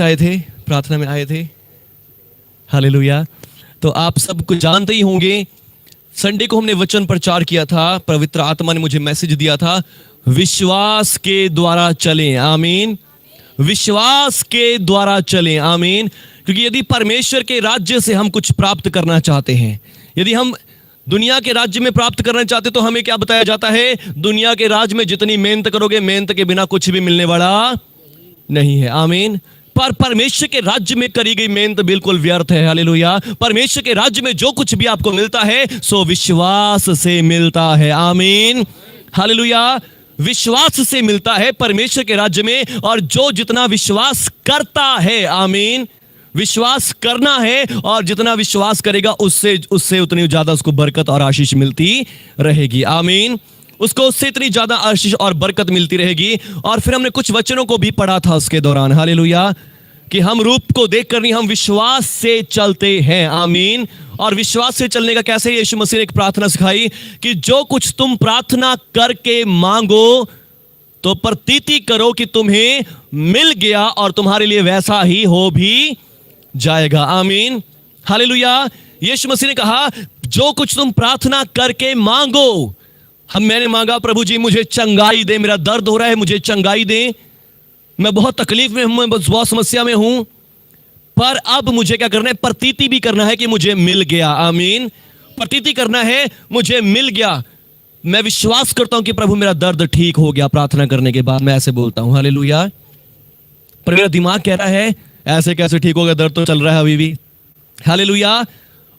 आए थे, प्रार्थना में आए थे। हालेलुया। तो आप सब कुछ जानते ही होंगे, संडे को हमने वचन प्रचार किया था, पवित्र आत्मा ने मुझे मैसेज दिया था, विश्वास के द्वारा चलें। आमीन। विश्वास के द्वारा चलें। आमीन। क्योंकि यदि परमेश्वर के राज्य से हम कुछ प्राप्त करना चाहते हैं, यदि हम दुनिया के राज्य में प्राप्त करना चाहते, तो हमें क्या बताया जाता है? दुनिया के राज्य में जितनी मेहनत करोगे, मेहनत के बिना कुछ भी मिलने वाला नहीं है। आमीन। पर परमेश्वर के राज्य में करी गई मेहनत बिल्कुल व्यर्थ है। हालेलुया। परमेश्वर के राज्य में जो कुछ भी आपको मिलता है सो विश्वास से मिलता है। आमीन। हालेलुया। विश्वास से मिलता है परमेश्वर के राज्य में, और जो जितना विश्वास करता है, आमीन, विश्वास करना है, और जितना विश्वास करेगा उससे उतनी ज्यादा उसको बरकत और आशीष मिलती रहेगी। आमीन। उसको उससे इतनी ज्यादा आशीष और बरकत मिलती रहेगी। और फिर हमने कुछ वचनों को भी पढ़ा था उसके दौरान, हालेलुया, कि हम रूप को देखकर नहीं, हम विश्वास से चलते हैं। आमीन। और विश्वास से चलने का कैसे? यीशु मसीह ने एक प्रार्थना सिखाई कि जो कुछ तुम प्रार्थना करके मांगो तो प्रतीति करो कि तुम्हें मिल गया, और तुम्हारे लिए वैसा ही हो भी जाएगा। आमीन। हालेलुया। यीशु मसीह ने कहा जो कुछ तुम प्रार्थना करके मांगो। मैंने मांगा, प्रभु जी मुझे चंगाई दे, मेरा दर्द हो रहा है, मुझे चंगाई दे, मैं बहुत तकलीफ में हूं, मैं बहुत समस्या में हूं, पर अब मुझे क्या करना है? प्रतीति भी करना है कि मुझे मिल गया। आमीन। प्रतीति करना है, मुझे मिल गया। मैं विश्वास करता हूं कि प्रभु मेरा दर्द ठीक हो गया प्रार्थना करने के बाद। मैं ऐसे बोलता हूं, हालेलुया। पर मेरा दिमाग कह रहा है ऐसे कैसे ठीक हो गया, दर्द तो चल रहा है अभी भी। हालेलुया।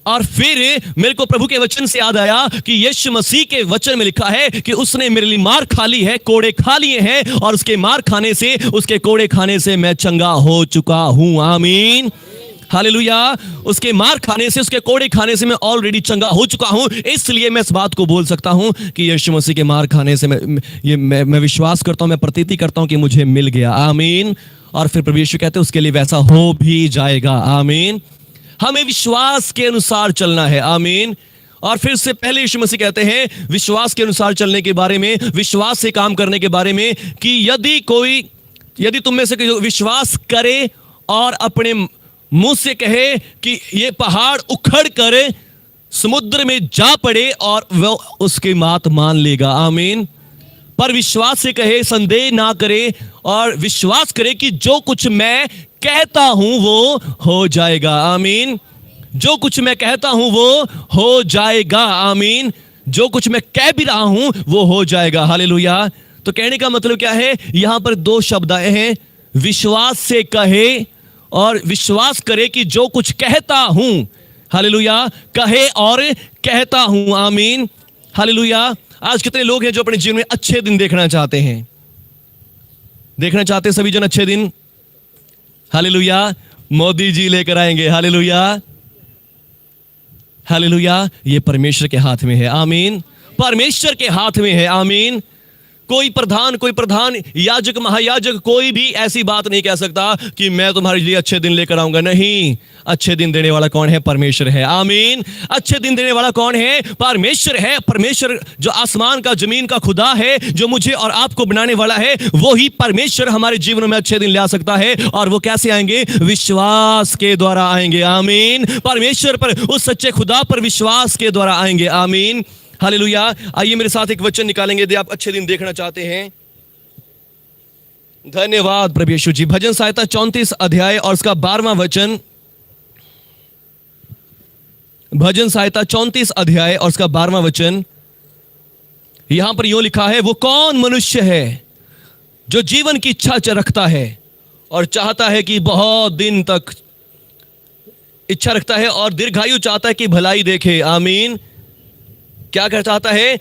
और फिर मेरे को प्रभु के वचन से याद आया कि यीशु मसीह के वचन में लिखा है कि उसने मेरे लिए मार खा ली है, कोड़े खा लिए हैं, और उसके मार खाने से, उसके कोड़े खाने से मैं चंगा हो चुका हूं। आमीन। हालेलुया। उसके मार खाने से, उसके कोड़े खाने से मैं ऑलरेडी चंगा हो चुका हूं। इसलिए मैं इस बात को बोल सकता हूं कि यीशु मसीह के मार खाने से मैं विश्वास करता हूं, मैं प्रतीति करता हूं कि मुझे मिल गया। आमीन। और फिर प्रभु यीशु कहते हैं उसके लिए वैसा हो भी जाएगा। आमीन। हमें विश्वास के अनुसार चलना है। आमीन। और फिर से पहले यीशु मसीह कहते हैं विश्वास के अनुसार चलने के बारे में, विश्वास से काम करने के बारे में, कि यदि तुम में से कोई विश्वास करे और अपने मुंह से कहे कि ये पहाड़ उखड़ कर समुद्र में जा पड़े, और वह उसकी बात मान लेगा। आमीन। पर विश्वास से कहे, संदेह ना करे, और विश्वास करे कि जो कुछ मैं कहता हूं वो हो जाएगा। आमीन। जो कुछ मैं कहता हूं वो हो जाएगा। आमीन। जो कुछ मैं कह भी रहा हूं वो हो जाएगा। हालेलुया। तो कहने का मतलब क्या है? यहां पर दो शब्द आए हैं, विश्वास से कहे और विश्वास करे कि जो कुछ कहता हूं, हालेलुया, कहे और कहता हूं। आमीन। हालेलुया। आज कितने लोग हैं जो अपने जीवन में अच्छे दिन देखना चाहते हैं? देखना चाहते हैं सभी जन अच्छे दिन। हालेलुया। मोदी जी लेकर आएंगे। हालेलुया। हालेलुया। ये परमेश्वर के हाथ में है। आमीन। परमेश्वर के हाथ में है। आमीन। कोई प्रधान, याजक, महायाजक, कोई भी ऐसी बात नहीं कह सकता कि मैं तुम्हारे लिए अच्छे दिन लेकर आऊंगा। नहीं, अच्छे दिन देने वाला कौन है? परमेश्वर है। आमीन। अच्छे दिन देने वाला कौन है? परमेश्वर है। परमेश्वर जो आसमान का, जमीन का खुदा है, जो मुझे और आपको बनाने वाला है, वो ही परमेश्वर हमारे जीवन में अच्छे दिन ला सकता है। और वो कैसे आएंगे? विश्वास के द्वारा आएंगे। आमीन। परमेश्वर पर, उस सच्चे खुदा पर विश्वास के द्वारा आएंगे। आमीन। हालेलुया। आइए मेरे साथ एक वचन निकालेंगे यदि आप अच्छे दिन देखना चाहते हैं। धन्यवाद प्रभु यीशु जी। भजन संहिता 34 अध्याय और उसका 12वां वचन। भजन संहिता 34 अध्याय और उसका 12वां वचन। यहां पर यूं लिखा है, वो कौन मनुष्य है जो जीवन की इच्छा रखता है और चाहता है कि बहुत दिन तक इच्छा रखता है और दीर्घायु चाहता है कि भलाई देखे। आमीन। क्या कर चाहता है?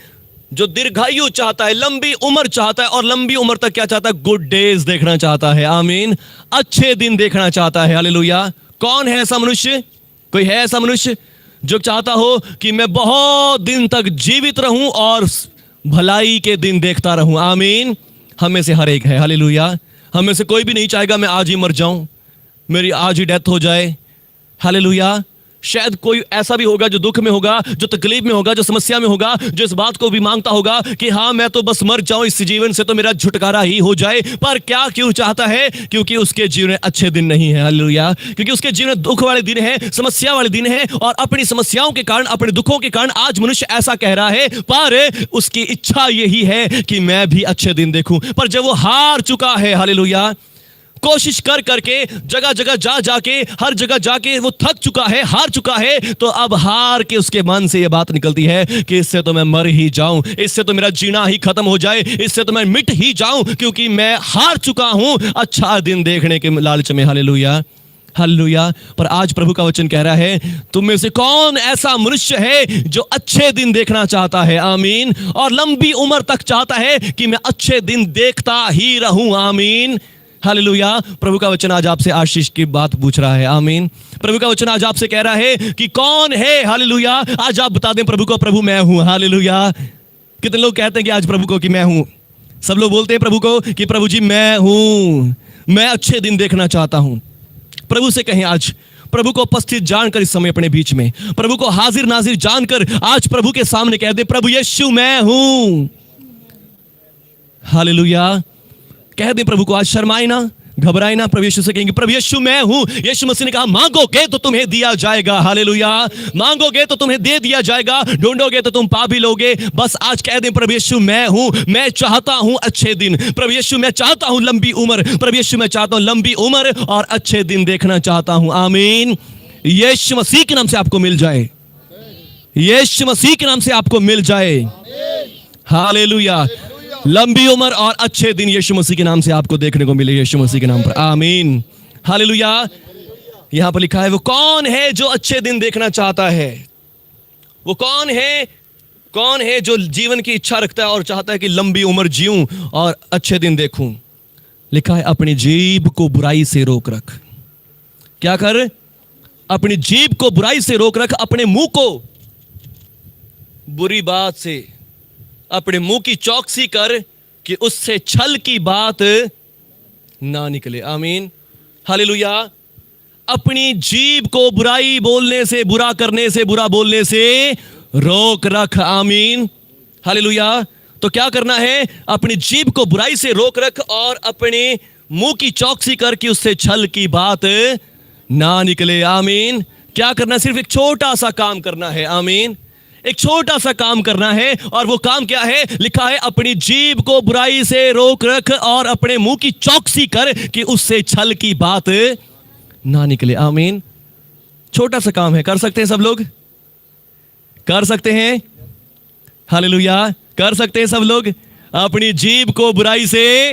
जो दीर्घायु चाहता है, लंबी उम्र चाहता है, और लंबी उम्र तक क्या चाहता है? गुड डेज देखना चाहता है। आमीन। अच्छे दिन देखना चाहता है। हालेलुया। कौन है ऐसा मनुष्य? कोई है ऐसा मनुष्य जो चाहता हो कि मैं बहुत दिन तक जीवित रहूं और भलाई के दिन देखता रहूं? आमीन। हम में से हर एक है। हालेलुया। हम में से कोई भी नहीं चाहेगा मैं आज ही मर जाऊं, मेरी आज ही डेथ हो जाए। हालेलुया। शायद कोई ऐसा भी होगा जो दुख में होगा, जो तकलीफ में होगा, जो समस्या में होगा, जो इस बात को भी मांगता होगा कि हाँ मैं तो बस मर जाऊं, इस जीवन से तो मेरा छुटकारा ही हो जाए। पर क्या क्यों चाहता है? क्योंकि उसके जीवन में अच्छे दिन नहीं है। हालेलुया। क्योंकि उसके जीवन में दुख वाले दिन है, समस्या वाले दिन है, और अपनी समस्याओं के कारण, अपने दुखों के कारण आज मनुष्य ऐसा कह रहा है, पर उसकी इच्छा यही है कि मैं भी अच्छे दिन देखूं। पर जब वो हार चुका है, हालेलुया, कोशिश कर करके, जगह जगह जा जाके, हर जगह जाके वो थक चुका है, हार चुका है, तो अब हार के उसके मन से ये बात निकलती है कि इससे तो मैं मर ही जाऊं, इससे तो मेरा जीना ही खत्म हो जाए, इससे तो मैं मिट ही जाऊं, क्योंकि मैं हार चुका हूं अच्छा दिन देखने के लालच में। Hallelujah, hallelujah. पर आज प्रभु का वचन कह रहा है, तुम में से कौन ऐसा मनुष्य है जो अच्छे दिन देखना चाहता है? आमीन। और लंबी उम्र तक चाहता है कि मैं अच्छे दिन देखता ही रहूं। आमीन, हालेलुया। प्रभु का वचन आज आपसे आशीष की बात पूछ रहा है। आमीन। प्रभु का वचन आज आपसे कह रहा है कि कौन है? हालेलुया। आज आप बता दें प्रभु को, प्रभु मैं हूं। हालेलुया। कितने लोग कहते हैं कि आज प्रभु को कि मैं हूं? सब लोग बोलते हैं प्रभु को कि प्रभु जी मैं हूं, मैं अच्छे दिन देखना चाहता हूं। प्रभु से कहें आज, प्रभु को उपस्थित जानकर इस समय अपने बीच में, प्रभु को हाजिर नाजिर जानकर आज प्रभु के सामने कह दे, प्रभु यीशु मैं हूं। हालेलुया। कह दे प्रभु को आज, शर्माए ना, घबराए ना। प्रभु यीशु से कहेंगे, प्रभु यीशु मैं हूं। यीशु मसीह ने कहा, मांगोगे तो तुम्हें दिया जाएगा। हालेलुया। मांगोगे तो तुम्हें दे दिया जाएगा, ढूंढोगे तो तुम पा भी लोगे। बस आज कह दे, प्रभु यीशु मैं हूं, मैं चाहता हूं अच्छे दिन। प्रभु यीशु मैं चाहता हूं लंबी उम्र। प्रभु यीशु मैं चाहता हूं लंबी उम्र और अच्छे दिन देखना चाहता हूं। आमीन। यीशु मसीह के नाम से आपको मिल जाए, यीशु मसीह के नाम से आपको मिल जाए। हालेलुया। लंबी उम्र और अच्छे दिन यीशु मसीह के नाम से आपको देखने को मिले, यीशु मसीह के नाम पर। आमीन, हालेलुया। यहां पर लिखा है, वो कौन है जो अच्छे दिन देखना चाहता है? वो कौन है? कौन है जो जीवन की इच्छा रखता है और चाहता है कि लंबी उम्र जीऊं और अच्छे दिन देखूं? लिखा है, अपनी जीभ को बुराई से रोक रख। क्या कर? अपनी जीभ को बुराई से रोक रख, अपने मुंह को बुरी बात से, अपने मुंह की चौकसी कर कि उससे छल की बात ना निकले। आमीन, हालेलुया। अपनी जीभ को बुराई बोलने से, बुरा करने से, बुरा बोलने से रोक रख। आमीन, हालेलुया। तो क्या करना है? अपनी जीभ को बुराई से रोक रख और अपने मुंह की चौकसी कर कि उससे छल की बात ना निकले। आमीन। क्या करना? सिर्फ एक छोटा सा काम करना है। आमीन, एक छोटा सा काम करना है। और वो काम क्या है? लिखा है, अपनी जीभ को बुराई से रोक रख और अपने मुंह की चौकसी कर कि उससे छल की बात ना निकले। आमीन। छोटा सा काम है, कर सकते हैं सब लोग? कर सकते हैं? हालेलुया। कर सकते हैं सब लोग? अपनी जीभ को बुराई से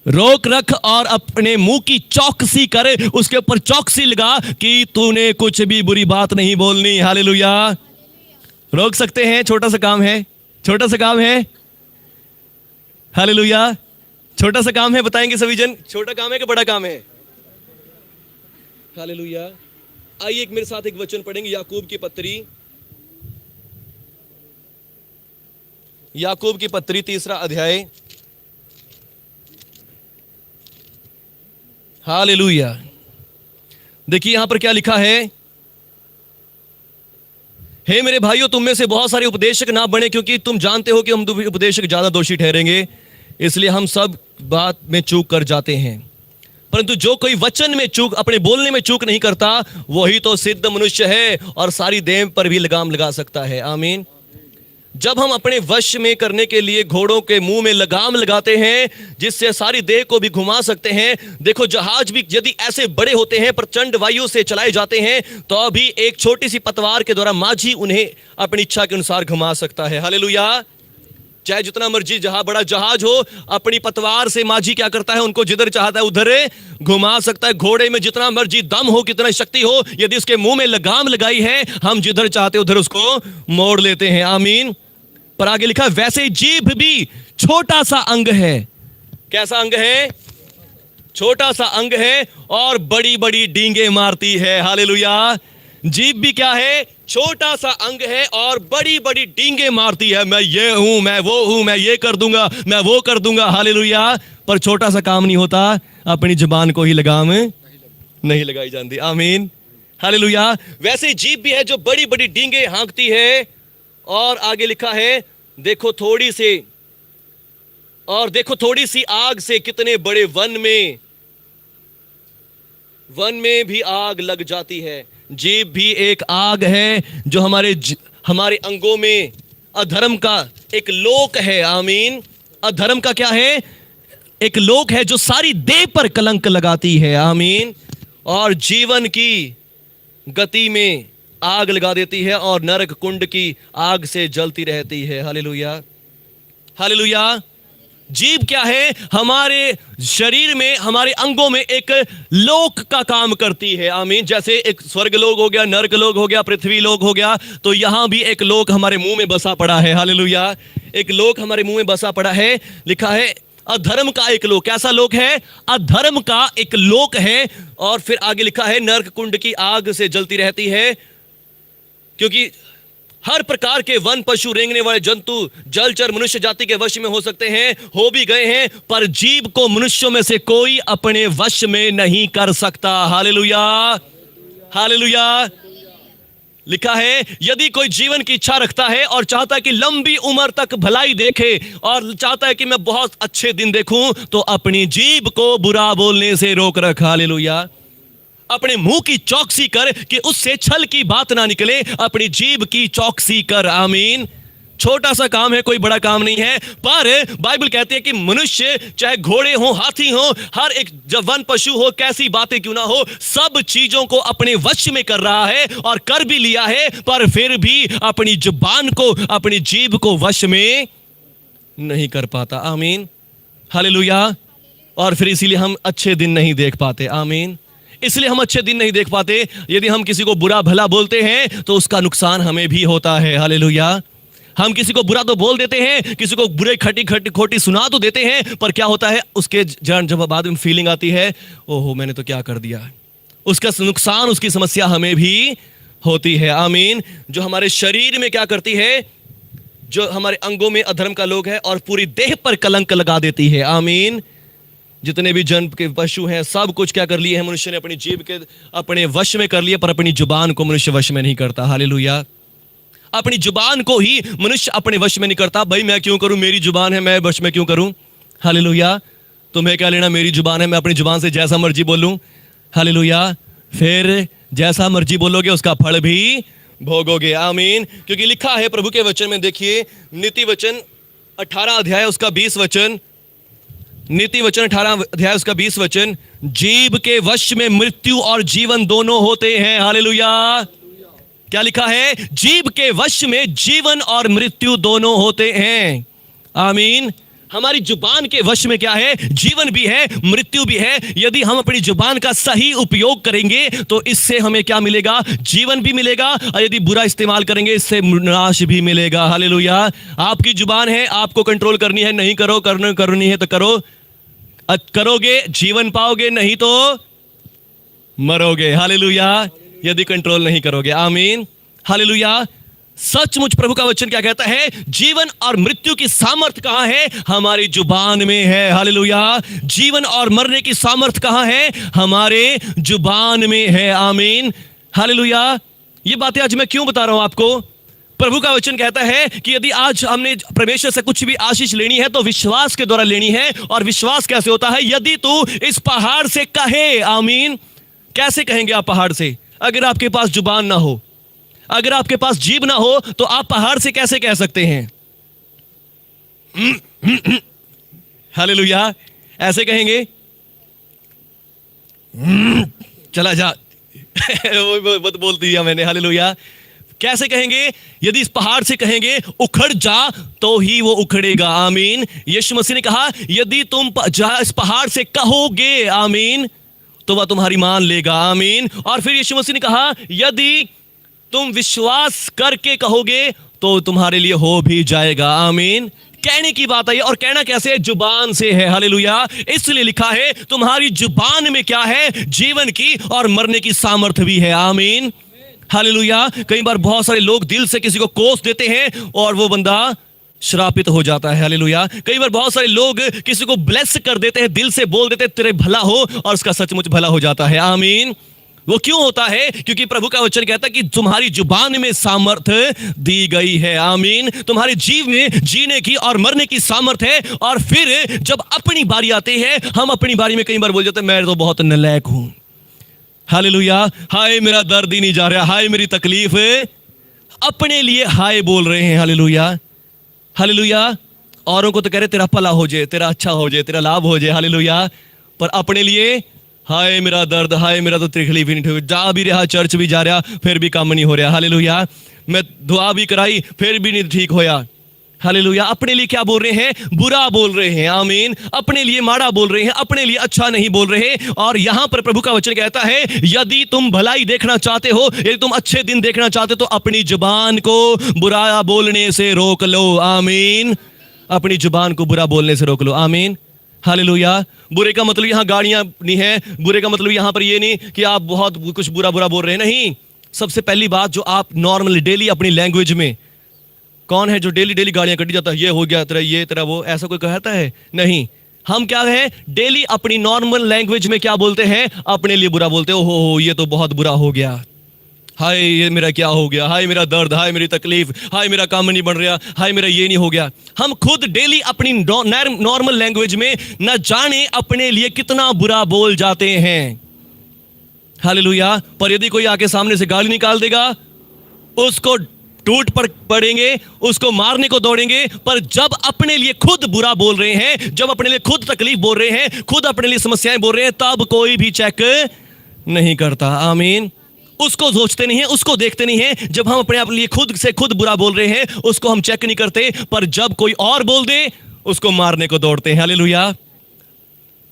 रोक रख और अपने मुंह की चौकसी कर, उसके ऊपर चौकसी लगा कि तूने कुछ भी बुरी बात नहीं बोलनी। हालेलुया। रोक सकते हैं? छोटा सा काम है, छोटा सा काम है। हालेलुया। छोटा सा काम है, बताएंगे सभी जन, छोटा काम है कि बड़ा काम है? हालेलुया। आइए एक मेरे साथ एक वचन पढ़ेंगे, याकूब की पत्री, याकूब की पत्री 3 अध्याय। हालेलुया। देखिए यहां पर क्या लिखा है, हे मेरे भाइयों, तुम में से बहुत सारे उपदेशक ना बने, क्योंकि तुम जानते हो कि हम उपदेशक ज्यादा दोषी ठहरेंगे, इसलिए हम सब बात में चूक कर जाते हैं। परंतु जो कोई वचन में चूक, अपने बोलने में चूक नहीं करता, वही तो सिद्ध मनुष्य है और सारी देह पर भी लगाम लगा सकता है। आमीन। जब हम अपने वश में करने के लिए घोड़ों के मुंह में लगाम लगाते हैं, जिससे सारी देह को भी घुमा सकते हैं। देखो, जहाज भी यदि ऐसे बड़े होते हैं, प्रचंड वायु से चलाए जाते हैं, तो अभी एक छोटी सी पतवार के द्वारा माझी उन्हें अपनी इच्छा के अनुसार घुमा सकता है। हालेलुया। चाहे जितना मर्जी जहां बड़ा जहाज हो, अपनी पतवार से माझी क्या करता है? उनको जिधर चाहता है उधर घुमा सकता है। घोड़े में जितना मर्जी दम हो, कितना शक्ति हो, यदि उसके मुंह में लगाम लगाई है, हम जिधर चाहते उधर उसको मोड़ लेते हैं। आमीन। पर आगे लिखा, वैसे जीभ भी छोटा सा अंग है। कैसा अंग है? छोटा सा अंग है और बड़ी बड़ी डींगे मारती है। हालेलुया। जीभ भी क्या है? छोटा सा अंग है और बड़ी बड़ी डींगे मारती है। मैं ये हूं, मैं वो हूं, मैं ये कर दूंगा, मैं वो कर दूंगा। हालेलुया। पर छोटा सा काम नहीं होता, अपनी जुबान को ही लगाम नहीं लगाई जाती। आमीन, हालेलुया। वैसे ही जीभ भी है जो बड़ी बड़ी डींगे हाँकती है। और आगे लिखा है, देखो थोड़ी सी आग से कितने बड़े वन में भी आग लग जाती है। जीभ भी एक आग है जो हमारे अंगों में अधर्म का एक लोक है। आमीन। अधर्म का क्या है? एक लोक है जो सारी देह पर कलंक लगाती है। आमीन। और जीवन की गति में आग लगा देती है और नरक कुंड की आग से जलती रहती है। Hallelujah, hallelujah. जीभ क्या है? हमारे शरीर में, हमारे अंगों में एक लोक का काम करती है। आमीन। जैसे एक स्वर्ग लोक हो गया, नरक लोक हो गया, पृथ्वी लोक हो गया, तो यहां भी एक लोक हमारे मुंह में बसा पड़ा है। हालेलुया। एक लोक हमारे मुंह में बसा पड़ा है। लिखा है अधर्म का एक लोक। कैसा लोक है? अधर्म का एक लोक है। और फिर आगे लिखा है नरक कुंड की आग से जलती रहती है, क्योंकि हर प्रकार के वन, पशु, रेंगने वाले जंतु, जलचर मनुष्य जाति के वश में हो सकते हैं, हो भी गए हैं, पर जीभ को मनुष्यों में से कोई अपने वश में नहीं कर सकता। Hallelujah, hallelujah. लिखा है यदि कोई जीवन की इच्छा रखता है और चाहता है कि लंबी उम्र तक भलाई देखे और चाहता है कि मैं बहुत अच्छे दिन देखूं, तो अपनी जीभ को बुरा बोलने से रोक रख। हालेलुया। अपने मुंह की चौकसी कर कि उससे छल की बात ना निकले। अपनी जीभ की चौकसी कर। आमीन। छोटा सा काम है, कोई बड़ा काम नहीं है, पर बाइबल कहती है कि मनुष्य चाहे घोड़े हो, हाथी हो, हर एक जब वन पशु हो, कैसी बातें क्यों ना हो, सब चीजों को अपने वश में कर रहा है और कर भी लिया है, पर फिर भी अपनी जुबान को, अपनी जीभ को वश में नहीं कर पाता। आमीन, हालेलुया। और फिर इसीलिए हम अच्छे दिन नहीं देख पाते। आमीन। इसलिए हम अच्छे दिन नहीं देख पाते। यदि हम किसी को बुरा भला बोलते हैं तो उसका नुकसान हमें भी होता है। हालेलुया। हम किसी को बुरा तो बोल देते हैं, किसी को बुरे खटी खोटी सुना तो देते हैं, पर क्या होता है उसके जब बाद में फीलिंग आती है, ओहो मैंने तो क्या कर दिया, उसका नुकसान, उसकी समस्या हमें भी होती है। आमीन। जो हमारे शरीर में क्या करती है, जो हमारे अंगों में अधर्म का लोग है और पूरी देह पर कलंक लगा देती है। आमीन। जितने भी जंतु के पशु हैं, सब कुछ क्या कर लिए हैं मनुष्य ने? अपनी जीभ के अपने वश में कर लिए, पर अपनी जुबान को मनुष्य वश में नहीं करता। हालेलुया। अपनी जुबान को ही मनुष्य अपने वश में नहीं करता। भाई मैं क्यों करूं, मेरी जुबान है, मैं वश में क्यों करूं? हालेलुया। तुम्हें क्या लेना, मेरी जुबान है, मैं अपनी जुबान से जैसा मर्जी बोलूं। हालेलुया। फिर जैसा मर्जी बोलोगे उसका फल भी भोगोगे। आमीन। क्योंकि लिखा है प्रभु के वचन में, देखिए नीति वचन 18 अध्याय उसका 20 वचन, नीति वचन 18 अध्याय उसका 20 वचन, जीभ के वश में मृत्यु और जीवन दोनों होते हैं। हालेलुया। क्या लिखा है? जीभ के वश में जीवन और मृत्यु दोनों होते हैं। आमीन। हमारी जुबान के वश में क्या है? जीवन भी है, मृत्यु भी है। यदि हम अपनी जुबान का सही उपयोग करेंगे तो इससे हमें क्या मिलेगा? जीवन भी मिलेगा, और यदि बुरा इस्तेमाल करेंगे इससे नाश भी मिलेगा। हालेलुया। आपकी जुबान है, आपको कंट्रोल करनी है, नहीं करो, करनी है तो करो, करोगे जीवन पाओगे, नहीं तो मरोगे। हालेलुया। यदि कंट्रोल नहीं करोगे। आमीन, हालेलुया। सचमुच प्रभु का वचन क्या कहता है? जीवन और मृत्यु की सामर्थ कहां है? हमारी जुबान में है। हालेलुया। जीवन और मरने की सामर्थ कहां है? हमारे जुबान में है। आमीन, हालेलुया। ये बातें आज मैं क्यों बता रहा हूं आपको? प्रभु का वचन कहता है कि यदि आज हमने परमेश्वर से कुछ भी आशीष लेनी है तो विश्वास के द्वारा लेनी है। और विश्वास कैसे होता है? यदि तू इस पहाड़ से कहे। आमीन। कैसे कहेंगे आप पहाड़ से? अगर आपके पास जुबान ना हो, अगर आपके पास जीभ ना हो, तो आप पहाड़ से कैसे कह सकते हैं? हालेलुया। ऐसे कहेंगे, चला जा वो बोल दिया मैंने। हालेलुया। कैसे कहेंगे? यदि इस पहाड़ से कहेंगे उखड़ जा तो ही वो उखड़ेगा। आमीन। यीशु मसीह ने कहा यदि तुम इस पहाड़ से कहोगे, आमीन, तो वह तुम्हारी मान लेगा। आमीन। और फिर यीशु मसीह ने कहा यदि तुम विश्वास करके कहोगे तो तुम्हारे लिए हो भी जाएगा। आमीन। कहने की बात है, और कहना कैसे? जुबान से है। हालेलुया। इसलिए लिखा है तुम्हारी जुबान में क्या है? जीवन की और मरने की सामर्थ्य भी है। आमीन, हालेलुया। कई बार बहुत सारे लोग दिल से किसी को कोस देते हैं और वो बंदा श्रापित हो जाता है। हालेलुया। कई बार बहुत सारे लोग किसी को ब्लेस कर देते हैं, दिल से बोल देते हैं तेरे भला हो, और उसका सचमुच भला हो जाता है। आमीन। वो क्यों होता है? क्योंकि प्रभु का वचन कहता है कि तुम्हारी जुबान में सामर्थ दी गई है। आमीन। तुम्हारे जीव में जीने की और मरने की सामर्थ है। और फिर जब अपनी बारी आती है, हम अपनी बारी में कई बार बोल जाते हैं, मैं तो बहुत नालायक हूं। हालेलुया। हाय मेरा दर्द ही नहीं जा रहा, हाय मेरी तकलीफ। अपने लिए हाय बोल रहे हैं। Hallelujah, hallelujah. औरों को तो कह रहे तेरा भला हो जाए, तेरा अच्छा हो जाए, तेरा लाभ हो जाए। हालेलुया। पर अपने लिए हाय मेरा दर्द, हाय मेरा तो तकलीफ ही नहीं ठीक, जा भी रहा, चर्च भी जा रहा, फिर भी काम नहीं हो रहा। हालेलुया। मैं दुआ भी कराई, फिर भी नहीं ठीक होया। हालेलुया। अपने लिए क्या बोल रहे हैं? बुरा बोल रहे हैं। आमीन। अपने लिए माड़ा बोल रहे हैं, अपने लिए अच्छा नहीं बोल रहे। और यहां पर प्रभु का वचन कहता है, यदि तुम भलाई देखना चाहते हो, यदि तुम अच्छे दिन देखना चाहते हो, तो अपनी जुबान को बुरा बोलने से रोक लो। आमीन। अपनी जुबान को बुरा बोलने से रोक लो। आमीन। हालेलुया। बुरे का मतलब यहां गाड़ियां नहीं है, बुरे का मतलब यहां पर ये नहीं कि आप बहुत कुछ बुरा बुरा बोल रहे हैं। नहीं, सबसे पहली बात जो आप नॉर्मली डेली अपनी लैंग्वेज में, कौन है जो डेली डेली गाड़ियां कटी जाता है, ये हो गया तेरा, ये तेरा वो, ऐसा कोई कहता है? नहीं। हम क्या है, डेली अपनी नॉर्मल लैंग्वेज में क्या बोलते हैं? अपने लिए बुरा बोलते हो ये तो बहुत बुरा हो गया, हाय ये मेरा क्या हो गया, हाय मेरा दर्द, हाय मेरी तकलीफ, हाय मेरा काम नहीं बन रहा, हाय मेरा ये नहीं हो गया। हम खुद डेली अपनी नॉर्मल लैंग्वेज में न जाने अपने लिए कितना बुरा बोल जाते हैं। हालेलुया। पर यदि कोई आके सामने से गाली निकाल देगा, उसको टूट पड़ेंगे, उसको मारने को दौड़ेंगे। पर जब अपने लिए खुद बुरा बोल रहे हैं, जब अपने लिए खुद तकलीफ बोल रहे हैं, खुद अपने लिए समस्याएं बोल रहे हैं, तब कोई भी चेक नहीं करता। आमीन। उसको सोचते नहीं है, उसको देखते नहीं है। जब हम अपने आप लिए खुद से खुद बुरा बोल रहे हैं, उसको हम चेक नहीं करते। पर जब कोई और बोल दे, उसको मारने को दौड़ते हैं। हालेलुया।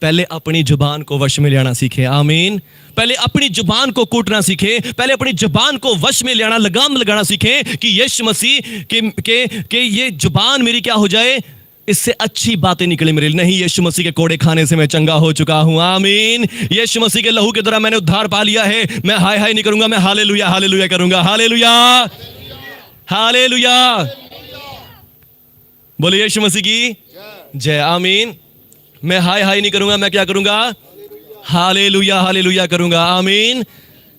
पहले अपनी जुबान को वश में लेना सीखे। आमीन। पहले अपनी जुबान को कूटना सीखे, पहले अपनी जुबान को वश में लेना, लगाम लगाना सीखे कि यीशु मसीह के ये जुबान मेरी क्या हो जाए, इससे अच्छी बातें निकले मेरे लिए। नहीं, यीशु मसीह के कोड़े खाने से मैं चंगा हो चुका हूं। आमीन। यीशु मसीह के लहू के द्वारा मैंने उद्धार पा लिया है। मैं हाय हाय नहीं करूंगा, मैं हालेलुया हालेलुया करूंगा। Hallelujah hallelujah. बोले यीशु मसीह की जय। आमीन। मैं हाय हाय नहीं करूंगा, मैं क्या करूंगा? हालेलुया हालेलुया करूंगा। आमीन।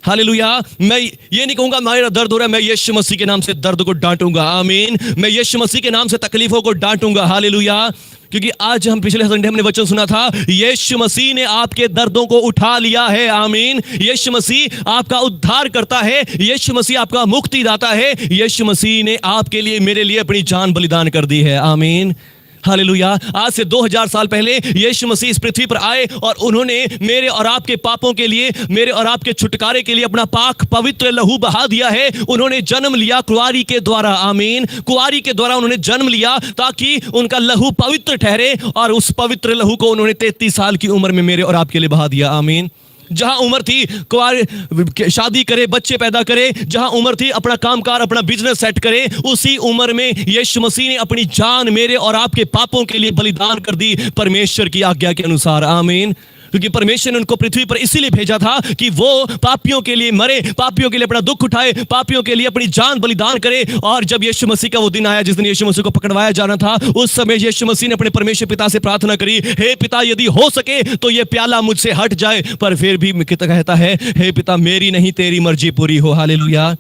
हालेलुया। मैं ये नहीं कहूंगा मेरा दर्द हो रहा है, मैं यीशु मसीह के नाम से दर्द को डांटूंगा। आमीन। मैं यीशु मसीह के नाम से तकलीफों को डांटूंगा। हालेलुया। क्योंकि आज हम पिछले संडे हमने वचन सुना था, यीशु मसीह ने आपके दर्दों को उठा लिया है। आमीन। यीशु मसीह आपका उद्धार करता है, यीशु मसीह आपका मुक्तिदाता है। यीशु मसीह ने आपके लिए, मेरे लिए अपनी जान बलिदान कर दी है। आमीन। हालेलुया। आज से 2000 साल पहले यीशु मसीह इस पृथ्वी पर आए और उन्होंने मेरे और आपके पापों के लिए, मेरे और आपके छुटकारे के लिए अपना पाक पवित्र लहू बहा दिया है। उन्होंने जन्म लिया कुंवारी के द्वारा। आमीन। कुंवारी के द्वारा उन्होंने जन्म लिया ताकि उनका लहू पवित्र ठहरे, और उस पवित्र लहू को उन्होंने 33 साल की उम्र में मेरे और आपके लिए बहा दिया। आमीन। जहां उम्र थी कुंवारे शादी करे, बच्चे पैदा करे, जहां उम्र थी अपना कामकार, अपना बिजनेस सेट करे, उसी उम्र में यीशु मसीह ने अपनी जान मेरे और आपके पापों के लिए बलिदान कर दी, परमेश्वर की आज्ञा के अनुसार। आमीन। क्योंकि परमेश्वर ने उनको पृथ्वी पर इसीलिए भेजा था कि वो पापियों के लिए मरे, पापियों के लिए अपना दुख उठाए, पापियों के लिए अपनी जान बलिदान करे। और जब यीशु मसीह का वो दिन आया जिस दिन यीशु मसीह को पकड़वाया जाना था, उस समय यीशु मसीह ने अपने परमेश्वर पिता से प्रार्थना करी, हे पिता यदि हो सके तो ये प्याला मुझसे हट जाए। पर फिर भी कहता है, हे पिता मेरी नहीं तेरी मर्जी पूरी हो। हालेलुया।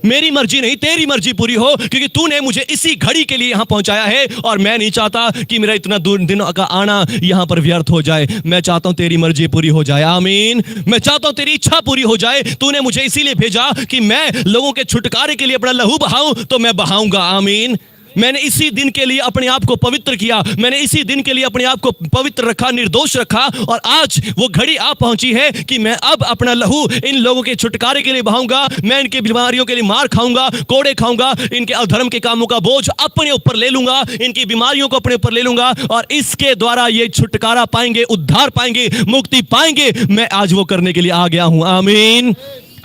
मेरी मर्जी नहीं तेरी मर्जी पूरी हो, क्योंकि तूने मुझे इसी घड़ी के लिए यहां पहुंचाया है, और मैं नहीं चाहता कि मेरा इतना दूर दिनों का आना यहां पर व्यर्थ हो जाए। मैं चाहता हूं तेरी मर्जी पूरी हो जाए। आमीन। मैं चाहता हूं तेरी इच्छा पूरी हो जाए। तूने मुझे इसीलिए भेजा कि मैं लोगों के छुटकारे के लिए अपना लहू बहाऊं, तो मैं बहाऊंगा। आमीन। मैंने इसी दिन के लिए अपने आप को पवित्र किया, मैंने इसी दिन के लिए अपने आप को पवित्र रखा, निर्दोष रखा, और आज वो घड़ी आ पहुंची है कि मैं अब अपना लहू इन लोगों के छुटकारे के लिए बहाऊंगा। मैं इनके बीमारियों के लिए मार खाऊंगा, कोड़े खाऊंगा, इनके अधर्म के कामों का बोझ अपने ऊपर ले लूंगा, इनकी बीमारियों को अपने ऊपर ले लूंगा, और इसके द्वारा ये छुटकारा पाएंगे, उद्धार पाएंगे, मुक्ति पाएंगे। मैं आज वो करने के लिए आ गया हूं। आमीन।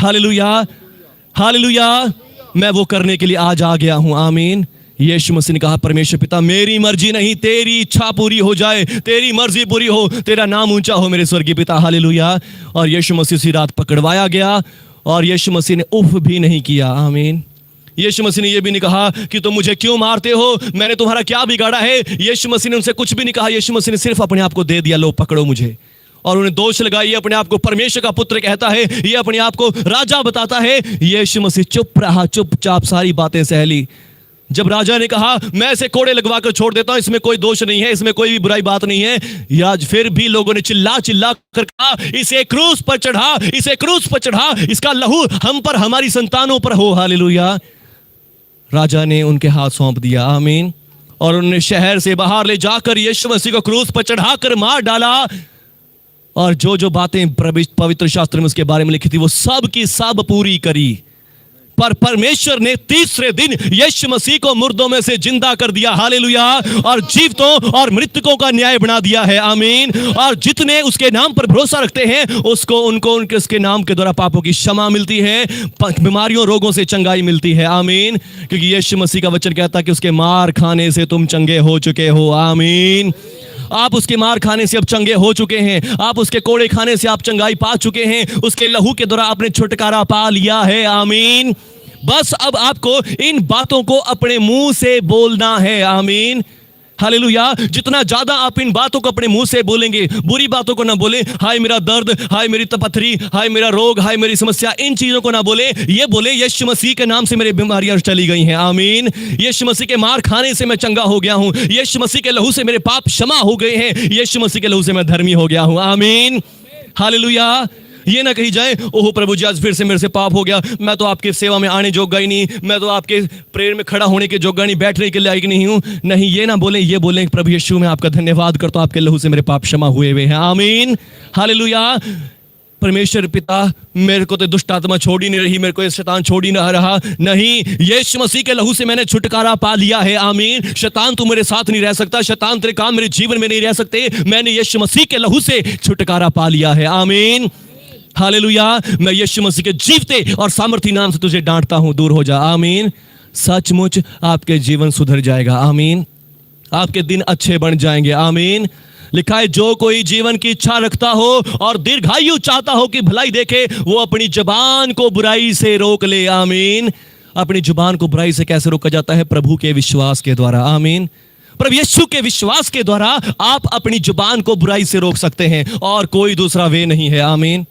Hallelujah hallelujah. मैं वो करने के लिए आज आ गया हूं। आमीन। यीशु मसीह ने कहा, परमेश्वर पिता मेरी मर्जी नहीं तेरी इच्छा पूरी हो जाए, तेरी मर्जी पूरी हो, तेरा नाम ऊंचा हो मेरे स्वर्गीय पिता। हालेलुया। और यीशु मसीह उसी रात पकड़वाया गया, और यीशु मसीह ने उफ भी नहीं किया। आमीन। यीशु मसीह ने यह भी नहीं कहा कि तुम मुझे क्यों मारते हो, मैंने तुम्हारा क्या बिगाड़ा है। यीशु मसीह ने उनसे कुछ भी नहीं कहा। यीशु मसीह ने सिर्फ अपने आप को दे दिया, लो पकड़ो मुझे। और उन्हें दोष लगाई, अपने आप को परमेश्वर का पुत्र कहता है, ये अपने आप को राजा बताता है। यीशु मसीह चुप रहा, चुपचाप सारी बातें सह ली। जब राजा ने कहा मैं इसे कोड़े लगवा कर छोड़ देता हूं, इसमें कोई दोष नहीं है, इसमें कोई भी बुराई बात नहीं है, आज फिर भी लोगों ने चिल्ला चिल्ला कर कहा इसे क्रूस पर चढ़ा, इसे क्रूस पर चढ़ा, इसका लहू हम पर, हमारी संतानों पर हो। हालेलुया। राजा ने उनके हाथ सौंप दिया, आमीन, और उन्होंने शहर से बाहर ले जाकर यीशु मसीह को क्रूस पर चढ़ाकर मार डाला। और जो जो बातें पवित्र शास्त्र में उसके बारे में लिखी थी वो सब की सब पूरी करी। पर परमेश्वर ने तीसरे दिन यीशु मसीह को मुर्दों में से जिंदा कर दिया। हालेलुया। और जीवितों और मृतकों का न्याय बना दिया है, आमीन। और जितने उसके नाम पर भरोसा रखते हैं उनको उसके नाम के द्वारा पापों की क्षमा मिलती है, बीमारियों रोगों से चंगाई मिलती है, आमीन। क्योंकि यीशु मसीह का वचन कहता है कि उसके मार खाने से तुम चंगे हो चुके हो, आमीन। आप उसके मार खाने से अब चंगे हो चुके हैं, आप उसके कोड़े खाने से आप चंगाई पा चुके हैं, उसके लहू के द्वारा आपने छुटकारा पा लिया है, आमीन। बस अब आपको इन बातों को अपने मुंह से बोलना है, आमीन। हालेलुया। जितना ज्यादा आप इन बातों को अपने मुंह से बोलेंगे, बुरी बातों को ना बोले, हाय मेरा दर्द, हाय मेरी पथरी, हाय मेरा रोग, हाय मेरी समस्या, इन चीजों को ना बोले। ये बोले यीशु मसीह के नाम से मेरी बीमारियां चली गई हैं, आमीन। यीशु मसीह के मार खाने से मैं चंगा हो गया हूं, यीशु मसीह के लहू से मेरे पाप क्षमा हो गए हैं, यीशु मसीह के लहू से मैं धर्मी हो गया हूं, आमीन। हालेलुया। ये ना कही जाए ओहो प्रभु जी आज फिर से मेरे से पाप हो गया, मैं तो आपकी सेवा में आने जोगा ही नहीं, मैं तो आपके प्रेयर में खड़ा होने के जोगा नहीं, बैठने के लायक नहीं हूं। नहीं, ये ना बोले, ये बोले प्रभु यीशु मैं आपका धन्यवाद करता हूं, आपके लहू से मेरे पाप क्षमा हुए हैं, आमीन। हालेलुया। परमेश्वर पिता मेरे को तो दुष्ट आत्मा छोड़ ही नहीं रही, मेरे को ये शैतान छोड़ ही ना रहा, नहीं, यीशु मसीह के लहू से मैंने छुटकारा पा लिया है, आमीन। शैतान तू मेरे साथ नहीं रह सकता, शैतान तेरे काम मेरे जीवन में नहीं रह सकते, मैंने यीशु मसीह के लहू से छुटकारा पा लिया है, आमीन। हालेलुया। मैं यीशु मसीह के जीवते और सामर्थी नाम से तुझे डांटता हूं, दूर हो जा, आमीन। सचमुच आपके जीवन सुधर जाएगा, आमीन। आपके दिन अच्छे बन जाएंगे, आमीन। लिखा है जो कोई जीवन की इच्छा रखता हो और दीर्घायु चाहता हो कि भलाई देखे, वो अपनी जुबान को बुराई से रोक ले, आमीन। अपनी जुबान को बुराई से कैसे रोका जाता है? प्रभु के विश्वास के द्वारा, आमीन। प्रभु यीशु के विश्वास के द्वारा आप अपनी जुबान को बुराई से रोक सकते हैं और कोई दूसरा वे नहीं है, आमीन।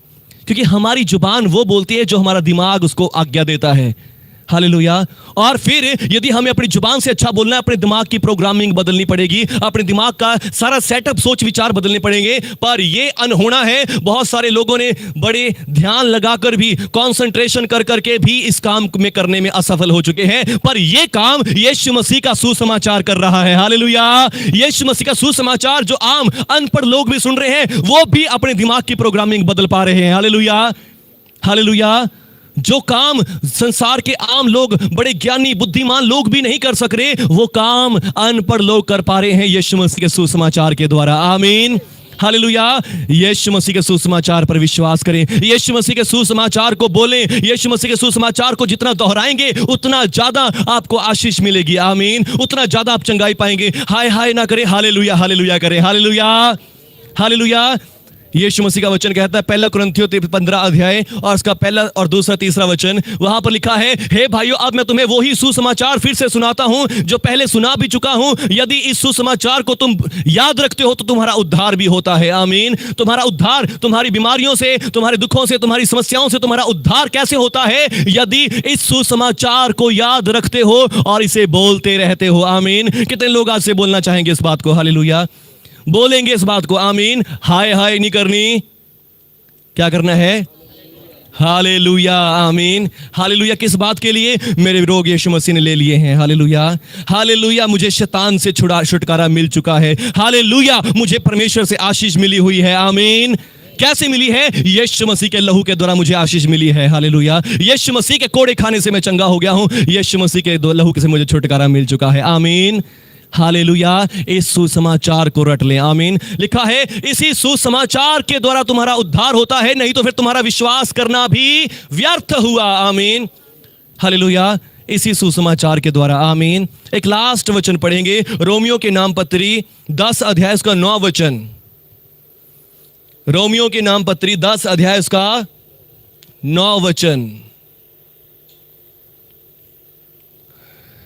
क्योंकि हमारी जुबान वो बोलती है जो हमारा दिमाग उसको आज्ञा देता है, हालेलुया। और फिर यदि हमें अपनी जुबान से अच्छा बोलना है, अपने दिमाग की प्रोग्रामिंग बदलनी पड़ेगी, अपने दिमाग का सारा सेटअप, सोच विचार बदलने पड़ेंगे। पर यह अनहोना है, बहुत सारे लोगों ने बड़े ध्यान लगाकर भी, कंसंट्रेशन कर करके भी इस काम में करने में असफल हो चुके हैं। पर यह काम यीशु मसीह का सुसमाचार कर रहा है, हालेलुया। यीशु मसीह का सुसमाचार जो आम अनपढ़ लोग भी सुन रहे हैं, वो भी अपने दिमाग की प्रोग्रामिंग बदल पा रहे हैं, हालेलुया, हालेलुया। जो काम संसार के आम लोग, बड़े ज्ञानी बुद्धिमान लोग भी नहीं कर सक रहे, वो काम अनपढ़ लोग कर पा रहे हैं यीशु मसीह के सुसमाचार के द्वारा, आमीन, हालेलुया। यीशु मसीह के सुसमाचार पर विश्वास करें, यीशु मसीह के सुसमाचार को बोलें, यीशु मसीह के सुसमाचार को जितना दोहराएंगे उतना ज्यादा आपको आशीष मिलेगी, आमीन। उतना ज्यादा आप चंगाई पाएंगे। हाय हाय ना करें, हालेलुया हालेलुया करें, हालेलुया हालेलुया। यीशु मसीह का वचन कहता है, पहला कुरिन्थियों 15 अध्याय और उसका पहला और दूसरा तीसरा वचन, वहां पर लिखा है, हे भाइयों अब मैं तुम्हें वही सुसमाचार फिर से सुनाता हूं जो पहले सुना भी चुका हूं। यदि इस सुसमाचार को तुम याद रखते हो तो तुम्हारा उद्धार भी होता है, आमीन। तुम्हारा उद्धार, तुम्हारी बीमारियों से, तुम्हारे दुखों से, तुम्हारी समस्याओं से तुम्हारा उद्धार कैसे होता है? यदि इस सुसमाचार को याद रखते हो और इसे बोलते रहते हो, आमीन। कितने लोग आज से बोलना चाहेंगे इस बात को? हालेलुया, बोलेंगे इस बात को, आमीन। हाय हाय नहीं करनी, क्या करना है? हालेलुया, आमीन, हालेलुया। किस बात के लिए? मेरे रोग यीशु मसीह ने ले लिए हैं, हालेलुया, हालेलुया। मुझे शैतान से छुटकारा मिल चुका है, हालेलुया। मुझे परमेश्वर से आशीष मिली हुई है, आमीन। कैसे मिली है? यीशु मसीह के लहू के द्वारा मुझे आशीष मिली है, हालेलुया। यीशु मसीह के कोड़े खाने से मैं चंगा हो गया हूं, यीशु मसीह के लहू से मुझे छुटकारा मिल चुका है, आमीन, हालेलुया। इस सुसमाचार को रट लें, आमीन। लिखा है इसी सुसमाचार के द्वारा तुम्हारा उद्धार होता है, नहीं तो फिर तुम्हारा विश्वास करना भी व्यर्थ हुआ, आमीन, हालेलुया। इसी सुसमाचार के द्वारा, आमीन। एक लास्ट वचन पढ़ेंगे, रोमियो के नाम पत्री 10 अध्याय उसका 9 वचन। रोमियो के नाम पत्री 10 अध्याय उसका 9 वचन,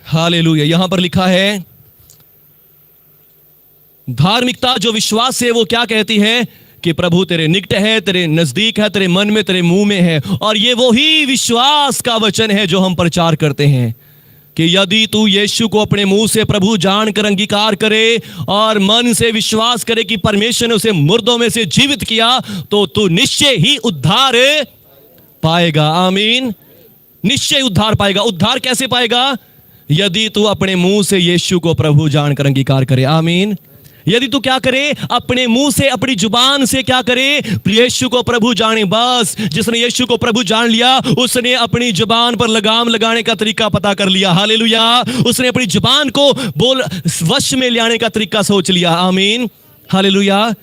हालेलुया। यहां पर लिखा है, धार्मिकता जो विश्वास से, वो क्या कहती है कि प्रभु तेरे निकट है, तेरे नजदीक है, तेरे मन में, तेरे मुंह में है। और ये वो ही विश्वास का वचन है जो हम प्रचार करते हैं कि यदि तू यीशु को अपने मुंह से प्रभु जानकर अंगीकार करे और मन से विश्वास करे कि परमेश्वर ने उसे मुर्दों में से जीवित किया, तो तू निश्चय ही उद्धार पाएगा। आमीन। निश्चय उद्धार पाएगा। उद्धार कैसे पाएगा? यदि तू अपने मुंह से यीशु को प्रभु जानकर अंगीकार करे। आमीन। यदि तू क्या करे? अपने मुंह से, अपनी जुबान से क्या करे? यीशु को प्रभु जाने। बस जिसने यीशु को प्रभु जान लिया, उसने अपनी जुबान पर लगाम लगाने का तरीका पता कर लिया। हालेलुया। उसने अपनी जुबान को वश में लाने का तरीका सोच लिया। आमीन। हालेलुया।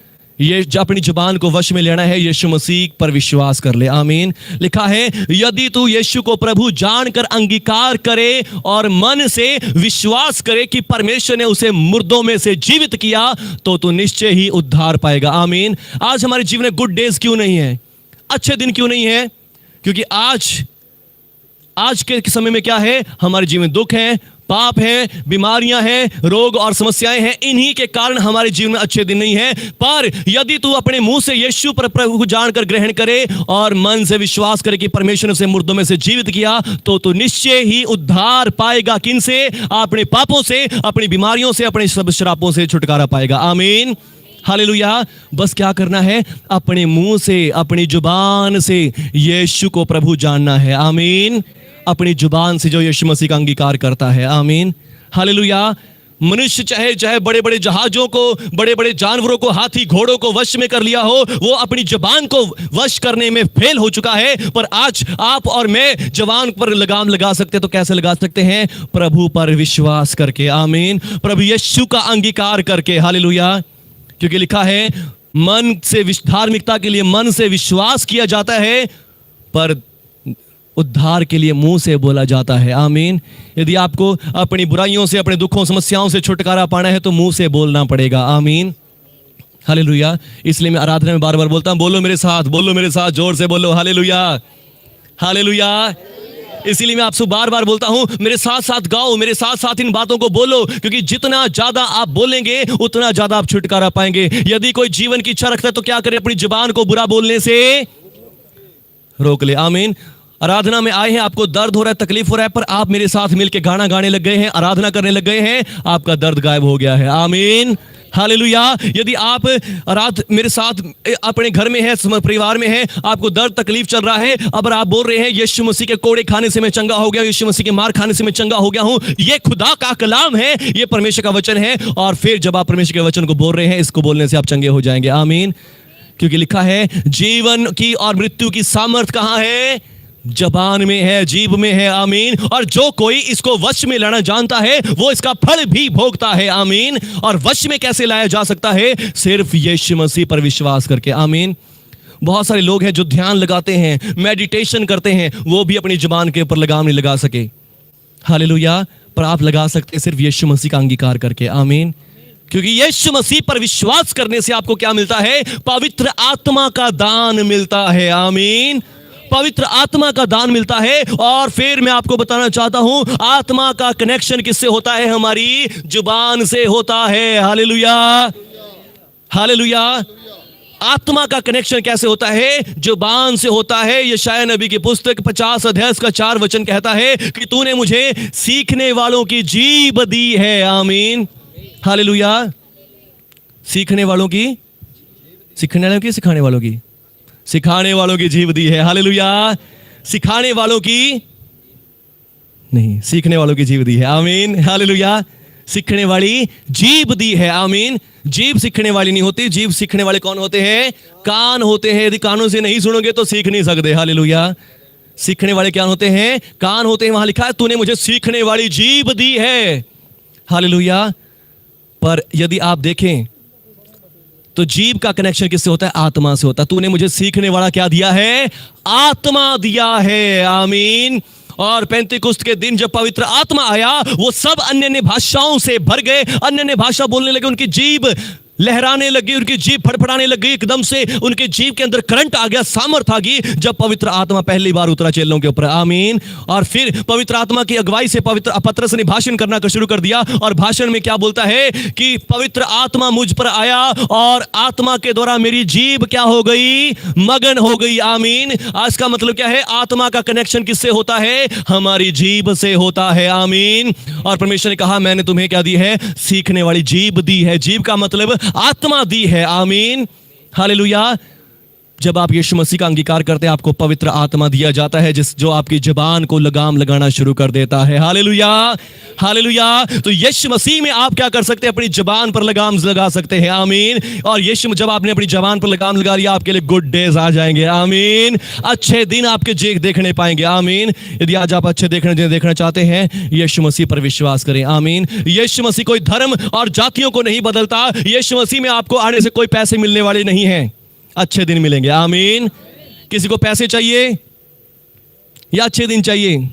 ये अपनी जुबान को वश में लेना है, यीशु मसीह पर विश्वास कर ले। आमीन। लिखा है यदि तू यीशु को प्रभु जानकर अंगीकार करे और मन से विश्वास करे कि परमेश्वर ने उसे मुर्दों में से जीवित किया, तो तू निश्चय ही उद्धार पाएगा। आमीन। आज हमारे जीवन में गुड डेज क्यों नहीं है? अच्छे दिन क्यों नहीं है? क्योंकि आज के समय में क्या है? हमारे जीवन में दुख है, पाप है, बीमारियां हैं, रोग और समस्याएं हैं। इन्हीं के कारण हमारे जीवन में अच्छे दिन नहीं है। पर यदि तू अपने मुंह से यीशु पर प्रभु को जानकर ग्रहण करे और मन से विश्वास करे कि परमेश्वर ने उसे मुर्दों में से जीवित किया, तो तू निश्चय ही उद्धार पाएगा। किन से? अपने पापों से, अपनी बीमारियों से, अपने सब श्रापों से छुटकारा पाएगा। आमीन। हालेलुया। बस क्या करना है? अपने मुंह से, अपनी जुबान से यीशु को प्रभु जानना है। आमीन। अपनी जुबान से जो यीशु मसीह का अंगीकार करता है। आमीन। हालेलुया। मनुष्य चाहे बड़े बड़े जहाजों को, बड़े बड़े जानवरों को, हाथी घोड़ों को वश में कर लिया हो, वो अपनी जुबान को वश करने में फेल हो चुका है। पर आज आप और मैं जुबान पर लगाम लगा सकते। तो कैसे लगा सकते हैं? प्रभु पर विश्वास करके। आमीन। प्रभु यीशु का अंगीकार करके। हालेलुया। क्योंकि लिखा है मन से, धार्मिकता के लिए मन से विश्वास किया जाता है, पर उद्धार के लिए मुंह से बोला जाता है। आमीन। यदि आपको अपनी बुराइयों से, अपने दुखों, समस्याओं से छुटकारा पाना है, तो मुंह से बोलना पड़ेगा। आमीन। हालेलुया। इसलिए मैं आराधना में बार बार बोलता हूं, बोलो मेरे साथ, बोलो मेरे साथ, जोर से बोलो। हालेलुया। हालेलुया। इसीलिए मैं आपसे बार बार बोलता हूं, मेरे साथ साथ गाओ, मेरे साथ साथ इन बातों को बोलो, क्योंकि जितना ज्यादा आप बोलेंगे उतना ज्यादा आप छुटकारा पाएंगे। यदि कोई जीवन की इच्छा रखता है तो क्या करे? अपनी जुबान को बुरा बोलने से रोक ले। आमीन। आराधना में आए हैं, आपको दर्द हो रहा है, तकलीफ हो रहा है, पर आप मेरे साथ मिलकर गाना गाने लग गए हैं, आराधना करने लग गए हैं, आपका दर्द गायब हो गया है। आमीन। हालेलुया। यदि आप मेरे साथ अपने घर में है, परिवार में है, आपको दर्द तकलीफ चल रहा है, अब आप बोल रहे हैं यीशु मसीह के कोड़े खाने से मैं चंगा हो गया, यीशु मसीह के मार खाने से मैं चंगा हो गया हूं, ये खुदा का कलाम है, ये परमेश्वर का वचन है। और फिर जब आप परमेश्वर के वचन को बोल रहे हैं, इसको बोलने से आप चंगे हो जाएंगे। आमीन। क्योंकि लिखा है जीवन की और मृत्यु की सामर्थ कहां है? जबान में है, जीभ में है। आमीन। और जो कोई इसको वश में लाना जानता है, वो इसका फल भी भोगता है। आमीन। और वश में कैसे लाया जा सकता है? सिर्फ यीशु मसीह पर विश्वास करके। आमीन। बहुत सारे लोग हैं जो ध्यान लगाते हैं, मेडिटेशन करते हैं, वो भी अपनी जुबान के ऊपर लगाम नहीं लगा सके। हालेलुया। पर आप लगा सकते सिर्फ यीशु मसीह का अंगीकार करके। आमीन। क्योंकि यीशु मसीह पर विश्वास करने से आपको क्या मिलता है? पवित्र आत्मा का दान मिलता है। आमीन। पवित्र आत्मा का दान मिलता है। और फिर मैं आपको बताना चाहता हूं, आत्मा का कनेक्शन किससे होता है? हमारी जुबान से होता है। हालेलुया। हालेलुया। आत्मा का कनेक्शन कैसे होता है? जुबान से होता है। यशायाह नबी की पुस्तक 50 अध्याय का 4 वचन कहता है कि तूने मुझे सीखने वालों की जीभ दी है। आमीन। हालेलुया। सीखने वालों की, सीखने वालों की, सिखाने वालों की, सिखाने वालों की जीभ दी है। हालेलुया। सिखाने वालों की नहीं, सीखने वालों की जीभ दी है। आमीन। हालेलुया। सीखने वाली जीभ दी है। आमीन। जीभ सीखने वाली नहीं होती। जीभ सीखने वाले कौन होते हैं? कान होते हैं। यदि कानों से नहीं सुनोगे तो सीख नहीं सकते। हालेलुया। सीखने वाले क्या होते हैं? कान होते हैं। वहां लिखा है तूने मुझे सीखने वाली जीभ दी है। हालेलुया। पर यदि आप देखें तो जीभ का कनेक्शन किससे होता है? आत्मा से होता है। तूने मुझे सीखने वाला क्या दिया है? आत्मा दिया है। आमीन। और पेंतीकुस्त के दिन जब पवित्र आत्मा आया, वो सब अन्य भाषाओं से भर गए, अन्य भाषा बोलने लगे, उनकी जीभ लहराने लगी, उनकी जीभ फड़फड़ाने लगी, एकदम से उनके जीभ के अंदर करंट आ गया, सामर्थ आ गई जब पवित्र आत्मा पहली बार उतरा चेलों के ऊपर। आमीन। और फिर पवित्र आत्मा की अगुवाई से पवित्र पतरस ने भाषण करना शुरू कर दिया, और भाषण में क्या बोलता है कि पवित्र आत्मा मुझ पर आया और आत्मा के द्वारा मेरी जीभ क्या हो गई, मगन हो गई। आमीन। आज का मतलब क्या है, आत्मा का कनेक्शन किससे होता है, हमारी जीभ से होता है। आमीन। और परमेश्वर ने कहा मैंने तुम्हें क्या दी है, सीखने वाली जीभ दी है। जीभ का मतलब आत्मा दी है। आमीन। हालेलुया। जब आप यीशु मसीह का अंगीकार करते हैं, आपको पवित्र आत्मा दिया जाता है जो आपकी जुबान को लगाम लगाना शुरू कर देता है। Hallelujah, hallelujah. तो यीशु मसीह में आप क्या कर सकते हैं, अपनी जुबान पर लगाम लगा सकते हैं। आमीन। और यीशु, जब आपने अपनी जुबान पर लगाम लगा लिया, आपके लिए गुड डेज आ जाएंगे। आमीन। अच्छे दिन आपके देखने पाएंगे। आमीन। यदि आज आप अच्छे देखना चाहते हैं, यीशु मसीह पर विश्वास करें। आमीन। यीशु मसीह कोई धर्म और जातियों को नहीं बदलता। यीशु मसीह में आपको आने से कोई पैसे मिलने वाले नहीं हैं, अच्छे दिन मिलेंगे। आमीन। किसी को पैसे चाहिए या अच्छे दिन चाहिए,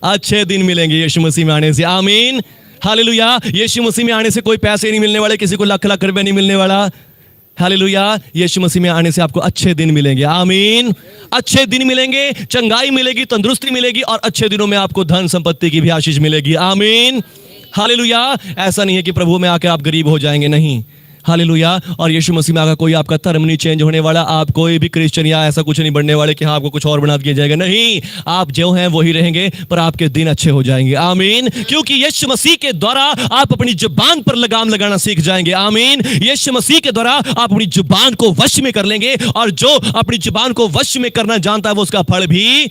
अच्छे दिन मिलेंगे यीशु मसीह में आने से। आमीन। हालेलुया। यीशु मसीह में आने से कोई पैसे नहीं मिलने वाले, किसी को लाख लाख रुपए नहीं मिलने वाला। हालेलुया। यीशु मसीह में आने से आपको अच्छे दिन मिलेंगे। आमीन। अच्छे दिन मिलेंगे, चंगाई मिलेगी, तंदुरुस्ती मिलेगी, और अच्छे दिनों में आपको धन संपत्ति की भी आशीष मिलेगी। आमीन। हालेलुया। ऐसा नहीं है कि प्रभु में आकर आप गरीब हो जाएंगे, नहीं। हालेलुया। और यीशु मसीह में आकर कोई आपका धर्म नहीं चेंज होने वाला, आप कोई भी क्रिश्चियन या ऐसा कुछ नहीं बनने वाले कि हाँ आपको कुछ और बना दिया जाएगा, नहीं। आप जो हैं वही रहेंगे, पर आपके दिन अच्छे हो जाएंगे। आमीन। क्योंकि यीशु मसीह के द्वारा आप अपनी जुबान पर लगाम लगाना सीख जाएंगे। आमीन। यीशु मसीह के द्वारा आप अपनी जुबान को वश में कर लेंगे, और जो अपनी जुबान को वश में करना जानता है वो उसका फल भी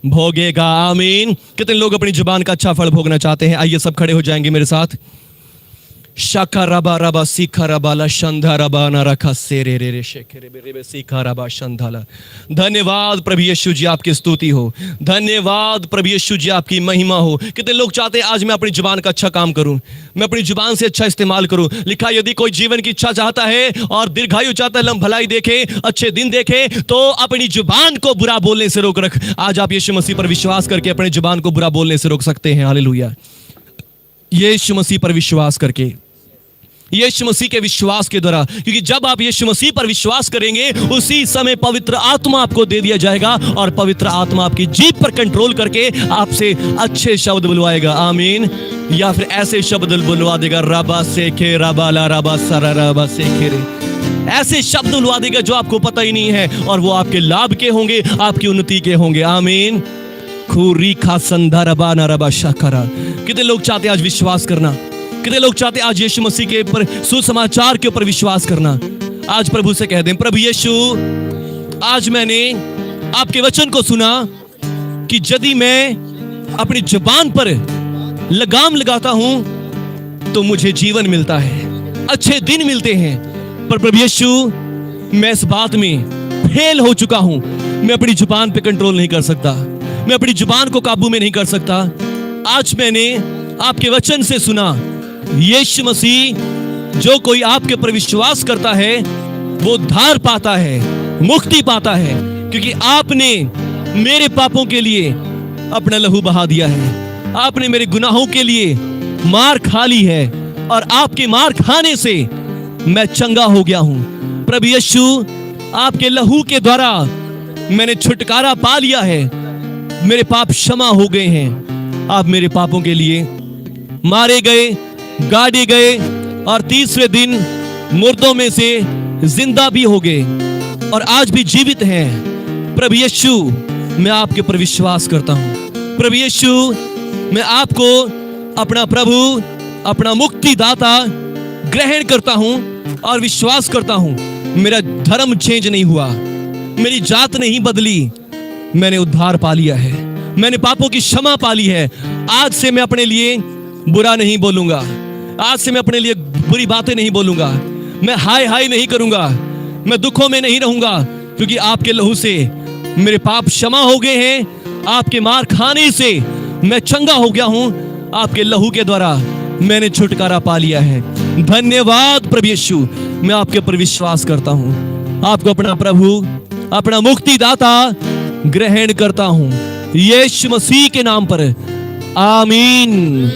भोगेगा। आमीन। कितने लोग अपनी जुबान का अच्छा फल भोगना चाहते हैं? आइए सब खड़े हो जाएंगे मेरे साथ। शाखा रबा रबा सीखा रबाला शंधा रबा ना रखा सेरे रे रे शेखरे रे रे सीखा रबा शंधाला। धन्यवाद प्रभु यीशु जी, आपकी स्तुति हो। धन्यवाद प्रभु यीशु जी, आपकी महिमा हो। कितने लोग चाहते हैं आज मैं अपनी जुबान का अच्छा काम करूं, मैं अपनी जुबान से अच्छा इस्तेमाल करूं। लिखा यदि कोई जीवन की इच्छा चाहता है और दीर्घायु चाहता है, लंब भलाई देखे, अच्छे दिन देखे, तो अपनी जुबान को बुरा बोलने से रोक रख। आज आप यीशु मसीह पर विश्वास करके अपनी जुबान को बुरा बोलने से रोक सकते हैं। हालेलुया। यीशु मसीह पर विश्वास करके, यीशु मसीह के विश्वास के द्वारा, क्योंकि जब आप यीशु मसीह पर विश्वास करेंगे उसी समय पवित्र आत्मा आपको दे दिया जाएगा, और पवित्र आत्मा आपकी जीभ पर कंट्रोल करके आपसे अच्छे शब्द बुलवाएगा। आमीन। या फिर ऐसे शब्द बुलवा देगा, रबा से खे रबाला रबा सरा रबा से खेरे, ऐसे शब्द बुलवा देगा जो आपको पता ही नहीं है, और वो आपके लाभ के होंगे, आपकी उन्नति के होंगे। आमीन। खूरी खा संधा रबा ना रबा शाकरा। कितने लोग चाहते आज विश्वास करना, कितने लोग चाहते आज यीशु मसीह के ऊपर, सुसमाचार के ऊपर विश्वास करना? आज प्रभु से कह दें, प्रभु यीशु, आज मैंने आपके वचन को सुना कि यदि मैं अपनी जुबान पर लगाम लगाता हूं तो मुझे जीवन मिलता है, अच्छे दिन मिलते हैं। पर प्रभु यीशु, मैं इस बात में फेल हो चुका हूं। मैं अपनी जुबान पे कंट्रोल नहीं कर सकता, मैं अपनी जुबान को काबू में नहीं कर सकता। आज मैंने आपके वचन से सुना, यीशु मसीह, जो कोई आपके ऊपर विश्वास करता है वो उद्धार पाता है, मुक्ति पाता है, क्योंकि आपने मेरे पापों के लिए अपना लहू बहा दिया है, आपने मेरे गुनाहों के लिए मार खा ली है, और आपके मार खाने से मैं चंगा हो गया हूं। प्रभु यीशु, आपके लहू के द्वारा मैंने छुटकारा पा लिया है, मेरे पाप क्षमा हो गए हैं। आप मेरे पापों के लिए मारे गए, गाड़े गए, और तीसरे दिन मुर्दों में से जिंदा भी हो गए, और आज भी जीवित हैं। प्रभु यीशु, मैं आपके ऊपर विश्वास करता हूं। प्रभु यीशु, मैं आपको अपना प्रभु, अपना मुक्तिदाता ग्रहण करता हूं और विश्वास करता हूं। मेरा धर्म चेंज नहीं हुआ, मेरी जात नहीं बदली, मैंने उद्धार पा लिया है, मैंने पापों की क्षमा पा ली है। आज से मैं अपने लिए बुरा नहीं बोलूंगा, आज से मैं अपने लिए बुरी बातें नहीं बोलूंगा, मैं हाय हाय नहीं करूंगा, मैं दुखों में नहीं रहूंगा, क्योंकि आपके लहू से मेरे पाप क्षमा हो गए हैं। आपके मार खाने से मैं चंगा हो गया हूं, आपके लहू के द्वारा मैंने छुटकारा पा लिया है। धन्यवाद प्रभु यीशु, मैं आपके ऊपर विश्वास करता हूं, आपको अपना प्रभु, अपना मुक्तिदाता ग्रहण करता हूं, यीशु मसीह के नाम पर। आमीन,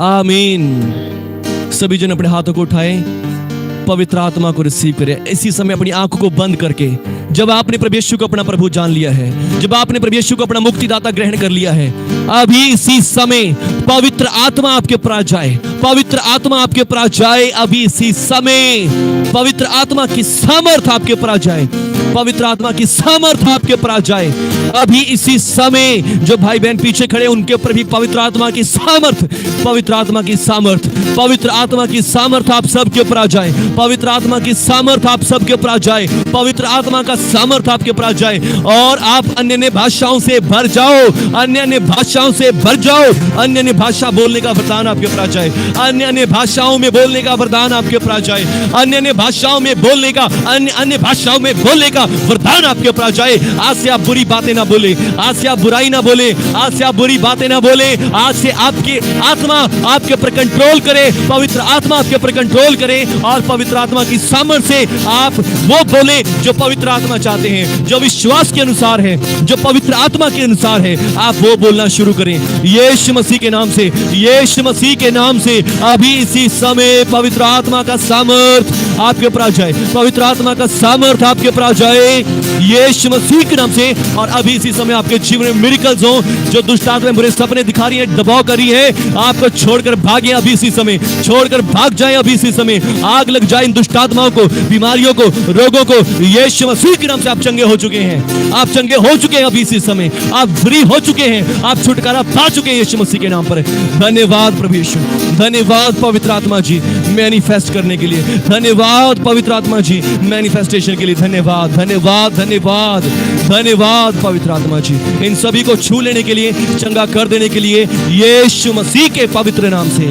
आमीन। सभी जन अपने हाथों को उठाएं, पवित्र आत्मा को रिसीव करें। इसी समय अपनी आंखों को बंद करके, जब आपने प्रभु यीशु को अपना प्रभु जान लिया है, जब आपने प्रभु यीशु को अपना मुक्तिदाता ग्रहण कर लिया है, अभी इसी समय पवित्र आत्मा आपके ऊपर आ जाए, पवित्र आत्मा आपके ऊपर आ जाए। अभी इसी समय पवित्र आत्मा की सामर्थ आपके ऊपर आ जाए, पवित्र आत्मा की सामर्थ आपके ऊपर आ जाए। अभी इसी समय जो भाई बहन पीछे खड़े उनके ऊपर भी पवित्र आत्मा की सामर्थ, पवित्र आत्मा की सामर्थ, पवित्र आत्मा की सामर्थ आप सबके ऊपर आ जाए, पवित्र आत्मा की सामर्थ आप सबके ऊपर आ जाए, पवित्र आत्मा का सामर्थ आपके ऊपर आ जाए और आप अन्य अन्य भाषाओं से भर जाओ, अन्य अन्य भाषाओं से भर जाओ, अन्य अन्य भाषा बोलने का वरदान आपके ऊपर आ जाए, अन्य अन्य भाषाओं में बोलने का वरदान आपके ऊपर आ जाए, अन्य अन्य भाषाओं में बोलने का, अन्य अन्य भाषाओं में बोलने का वरदान आपके ऊपर आ जाए। आज से आप बुरी बातें ना बोले, आज से आप बुराई ना बोले, आज से आप बुरी बातें ना बोले, आज से आपकी आत्मा आपके ऊपर कंट्रोल करे, पवित्र आत्मा आपके ऊपर कंट्रोल करे और पवित्र आत्मा की सामर्थ से आप वो बोले जो पवित्र आत्मा चाहते हैं, जो विश्वास के अनुसार है, जो पवित्र आत्मा के अनुसार है, आप वो बोलना शुरू करें। यीशु मसीह के नाम से, यीशु मसीह के नाम से अभी इसी समय पवित्र आत्मा का सामर्थ आपके ऊपर आ जाए, पवित्र आत्मा का सामर्थ आपके ऊपर आ जाए यीशु मसीह के नाम से। और अभी इसी समय आपके जीवन में मिरेकल्स हो, जो दुष्ट आत्माएं बुरे सपने दिखा रही है, दबाव कर रही है, आपको छोड़कर भागे अभी इसी समय, छोड़कर भाग जाए अभी इसी समय। आग लग जाए इन दुष्ट आत्माओं को, बीमारियों को, रोगों को। यीशु मसीह के नाम से आप चंगे हो चुके हैं, आप चंगे हो चुके हैं अभी इसी समय, आप फ्री हो चुके हैं, आप छुटकारा पा चुके हैं यीशु मसीह के नाम पर। धन्यवाद प्रभु यीशु, धन्यवाद पवित्र आत्मा जी मैनिफेस्ट करने के लिए, धन्यवाद पवित्र आत्मा जी मैनिफेस्टेशन के लिए, धन्यवाद धन्यवाद धन्यवाद धन्यवाद पवित्र आत्मा जी, इन सभी को छू लेने के लिए, चंगा कर देने के लिए यीशु मसीह के पवित्र नाम से,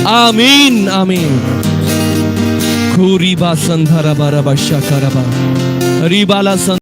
आमीन आमीन। खूरीबा संधरा बारा बशा करबा रिबाला